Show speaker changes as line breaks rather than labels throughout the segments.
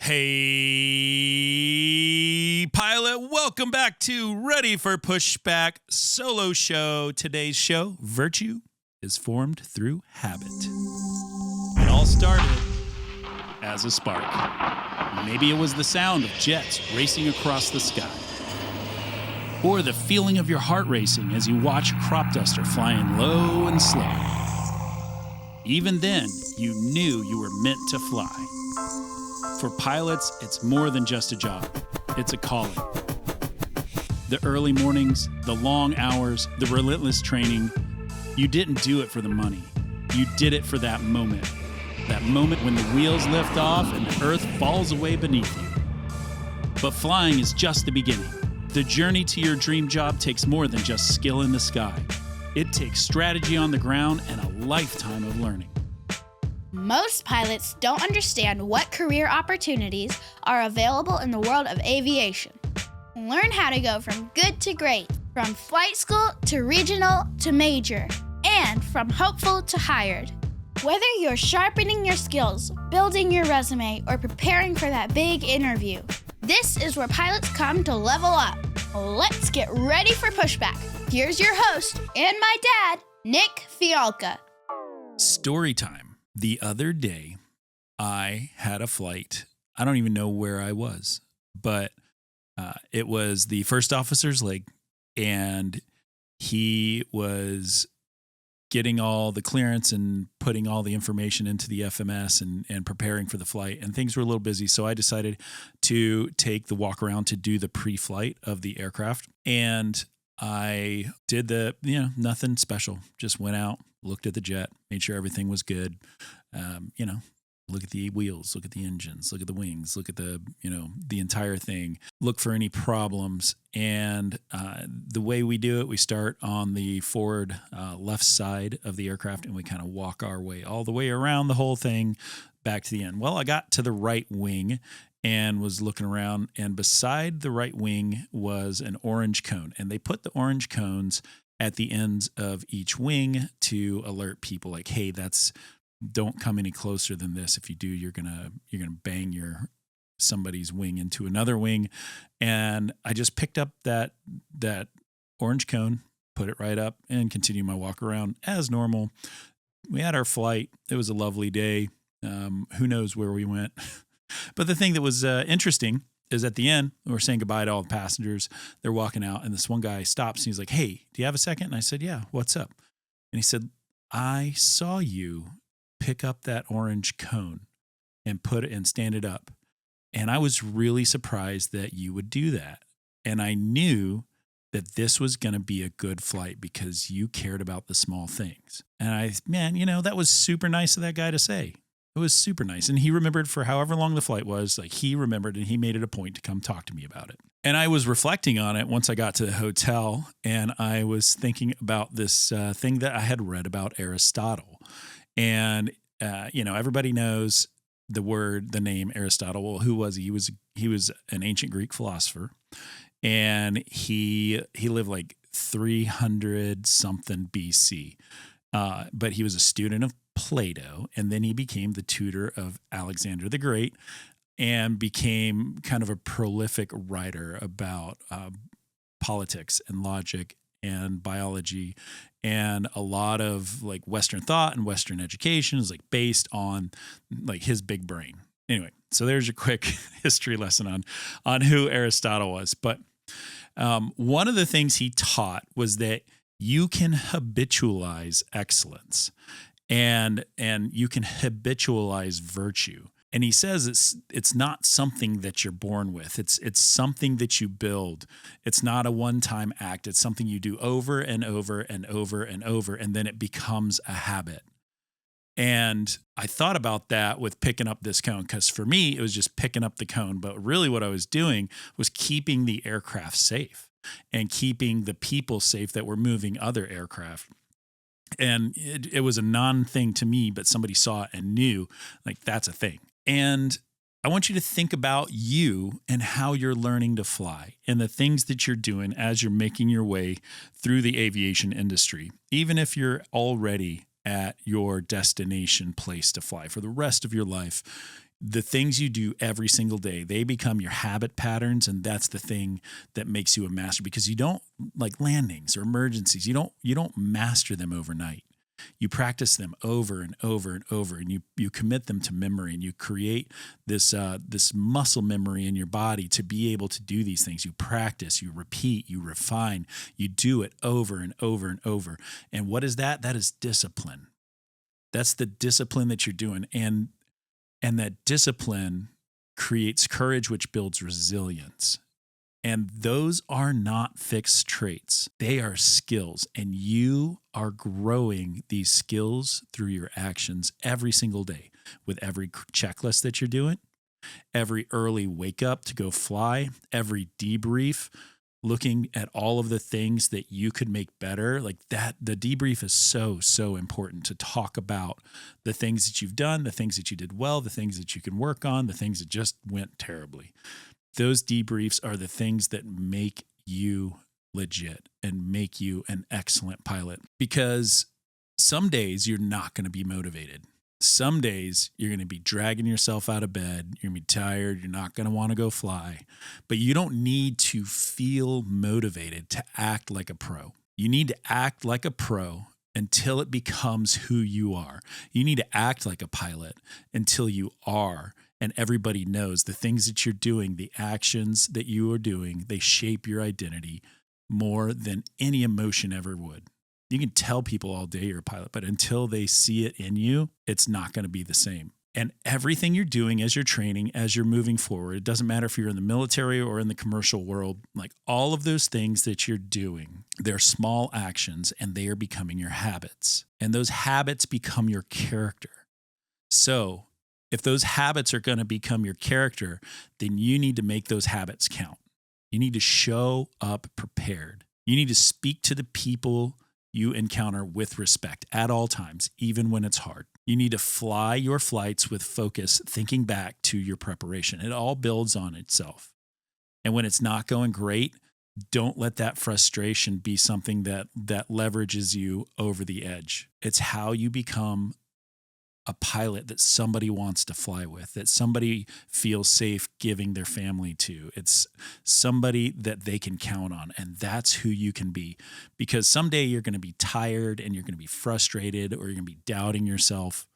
Hey, pilot, welcome back to Ready for Pushback solo show. Today's show, Virtue is Formed Through Habit. It all started as a spark. Maybe it was the sound of jets racing across the sky, or the feeling of your heart racing as you watch a crop duster flying low and slow. Even then, you knew you were meant to fly. For pilots, it's more than just a job. It's a calling. The early mornings, the long hours, the relentless training, you didn't do it for the money. You did it for that moment. That moment when the wheels lift off and the earth falls away beneath you. But flying is just the beginning. The journey to your dream job takes more than just skill in the sky. It takes strategy on the ground and a lifetime of learning.
Most pilots don't understand what career opportunities are available in the world of aviation. Learn how to go from good to great, from flight school to regional to major, and from hopeful to hired. Whether you're sharpening your skills, building your resume, or preparing for that big interview, this is where pilots come to level up. Let's get ready for Pushback. Here's your host and my dad, Nick Fialka.
Story time. The other day, I had a flight. I don't even know where I was, but it was the first officer's leg, and he was getting all the clearance and putting all the information into the FMS and preparing for the flight, and things were a little busy. So I decided to take the walk around to do the pre-flight of the aircraft. And I did nothing special, just went out, looked at the jet, made sure everything was good. Look at the wheels, look at the engines, look at the wings, look at the entire thing, look for any problems. And the way we do it, we start on the forward left side of the aircraft, and we kind of walk our way all the way around the whole thing back to the end. Well, I got to the right wing and was looking around, and beside the right wing was an orange cone. And they put the orange cones at the ends of each wing to alert people like, hey, don't come any closer than this. If you do, you're gonna bang somebody's wing into another wing. And I just picked up that orange cone, put it right up, and continued my walk around as normal. We had our flight. It was a lovely day. Who knows where we went? But the thing that was interesting is at the end, we're saying goodbye to all the passengers. They're walking out, and this one guy stops, and he's like, hey, do you have a second? And I said, yeah, what's up? And he said, I saw you pick up that orange cone and put it and stand it up. And I was really surprised that you would do that. And I knew that this was going to be a good flight because you cared about the small things. And that was super nice of that guy to say. It was super nice. And he remembered for however long the flight was, he remembered, and he made it a point to come talk to me about it. And I was reflecting on it once I got to the hotel, and I was thinking about this thing that I had read about Aristotle. And, everybody knows the name Aristotle. Well, who was he? He was an ancient Greek philosopher, and he lived 300 something BC. But he was a student of Plato, and then he became the tutor of Alexander the Great and became kind of a prolific writer about politics and logic and biology, and a lot of Western thought and Western education is based on his big brain. Anyway, so there's your quick history lesson on who Aristotle was. But one of the things he taught was that you can habitualize excellence and you can habitualize virtue. And he says it's not something that you're born with. It's something that you build. It's not a one-time act. It's something you do over and over and over and over, and then it becomes a habit. And I thought about that with picking up this cone, because for me, it was just picking up the cone. But really what I was doing was keeping the aircraft safe and keeping the people safe that were moving other aircraft. And it was a non-thing to me, but somebody saw it and knew that's a thing. And I want you to think about you and how you're learning to fly and the things that you're doing as you're making your way through the aviation industry, even if you're already at your destination place to fly for the rest of your life. the things you do every single day, they become your habit patterns. And that's the thing that makes you a master, because you don't, like landings or emergencies, you don't master them overnight. You practice them over and over and over, and you commit them to memory, and you create this muscle memory in your body to be able to do these things. You practice, you repeat, you refine, you do it over and over and over. And what is that? That is discipline. That's the discipline that you're doing. And that discipline creates courage, which builds resilience. And those are not fixed traits. They are skills. And you are growing these skills through your actions every single day, with every checklist that you're doing, every early wake up to go fly, every debrief, looking at all of the things that you could make better. Like that, the debrief is so important, to talk about the things that you've done, the things that you did well, the things that you can work on, the things that just went terribly. Those debriefs are the things that make you legit and make you an excellent pilot, because some days you're not going to be motivated. Some days you're going to be dragging yourself out of bed. You're going to be tired. You're not going to want to go fly, but you don't need to feel motivated to act like a pro. You need to act like a pro until it becomes who you are. You need to act like a pilot until you are. And everybody knows the things that you're doing, the actions that you are doing, they shape your identity more than any emotion ever would. You can tell people all day you're a pilot, but until they see it in you, it's not going to be the same. And everything you're doing as you're training, as you're moving forward, it doesn't matter if you're in the military or in the commercial world, like all of those things that you're doing, they're small actions and they are becoming your habits. And those habits become your character. So if those habits are going to become your character, then you need to make those habits count. You need to show up prepared. You need to speak to the people you encounter with respect at all times, even when it's hard. You need to fly your flights with focus, thinking back to your preparation. It all builds on itself. And when it's not going great, don't let that frustration be something that leverages you over the edge. It's how you become a pilot that somebody wants to fly with, that somebody feels safe giving their family to. It's somebody that they can count on. And that's who you can be, because someday you're going to be tired and you're going to be frustrated, or you're going to be doubting yourself.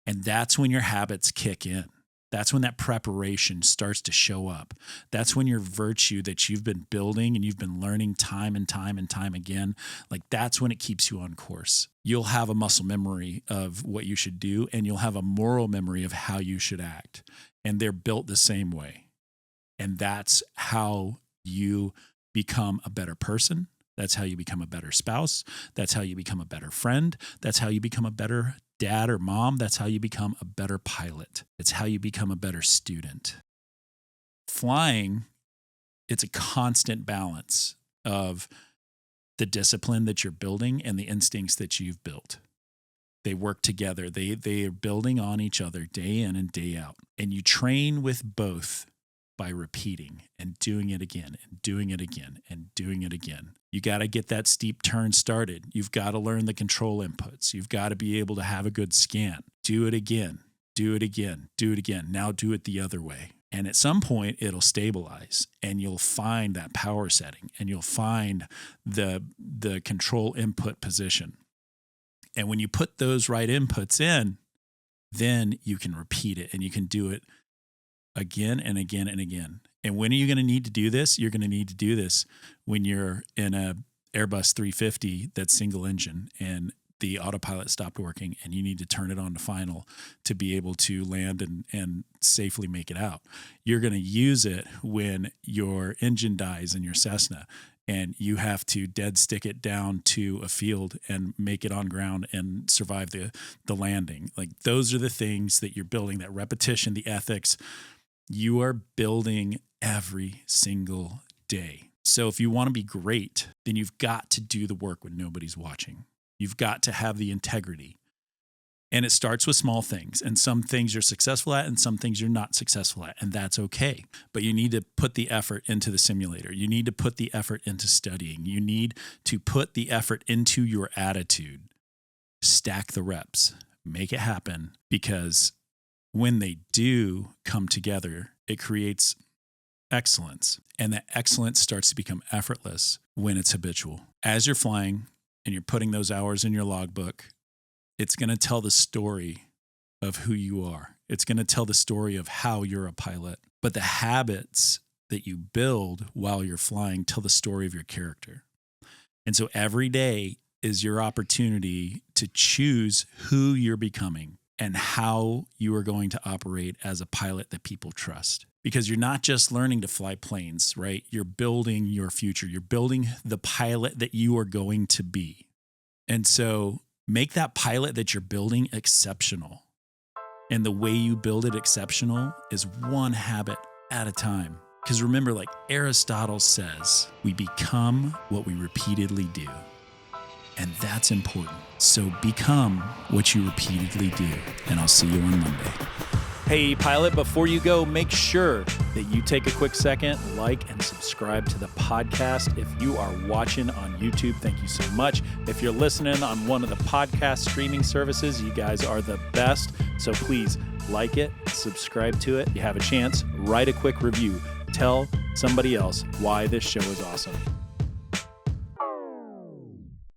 And that's when your habits kick in. That's when that preparation starts to show up. That's when your virtue that you've been building and you've been learning time and time and time again, like that's when it keeps you on course. You'll have a muscle memory of what you should do, and you'll have a moral memory of how you should act. And they're built the same way. And that's how you become a better person. That's how you become a better spouse. That's how you become a better friend. That's how you become a better dad or mom. That's how you become a better pilot. It's how you become a better student. Flying, it's a constant balance of the discipline that you're building and the instincts that you've built. They work together. They are building on each other day in and day out. And you train with both by repeating and doing it again and doing it again and doing it again. You got to get that steep turn started. You've got to learn the control inputs. You've got to be able to have a good scan. Do it again. Do it again. Do it again. Now do it the other way. And at some point it'll stabilize, and you'll find that power setting, and you'll find the control input position. And when you put those right inputs in, then you can repeat it, and you can do it again and again and again. And when are you going to need to do this? You're going to need to do this when you're in a Airbus 350 that's single engine and the autopilot stopped working, and you need to turn it on to final to be able to land and safely make it out. You're going to use it when your engine dies in your Cessna and you have to dead stick it down to a field and make it on ground and survive the landing. Like those are the things that you're building, that repetition, the ethics. You are building every single day. So if you want to be great, then you've got to do the work when nobody's watching. You've got to have the integrity. And it starts with small things. And some things you're successful at and some things you're not successful at. And that's okay. But you need to put the effort into the simulator. You need to put the effort into studying. You need to put the effort into your attitude. Stack the reps. Make it happen, because when they do come together, it creates excellence. And that excellence starts to become effortless when it's habitual. As you're flying and you're putting those hours in your logbook, it's going to tell the story of who you are. It's going to tell the story of how you're a pilot. But the habits that you build while you're flying tell the story of your character. And so every day is your opportunity to choose who you're becoming and how you are going to operate as a pilot that people trust. Because you're not just learning to fly planes, right? You're building your future. You're building the pilot that you are going to be. And so make that pilot that you're building exceptional. And the way you build it exceptional is one habit at a time. Because remember, like Aristotle says, we become what we repeatedly do. And that's important. So become what you repeatedly do. And I'll see you on Monday. Hey, pilot, before you go, make sure that you take a quick second, like and subscribe to the podcast. If you are watching on YouTube, thank you so much. If you're listening on one of the podcast streaming services, you guys are the best. So please like it, subscribe to it. You have a chance, write a quick review. Tell somebody else why this show is awesome.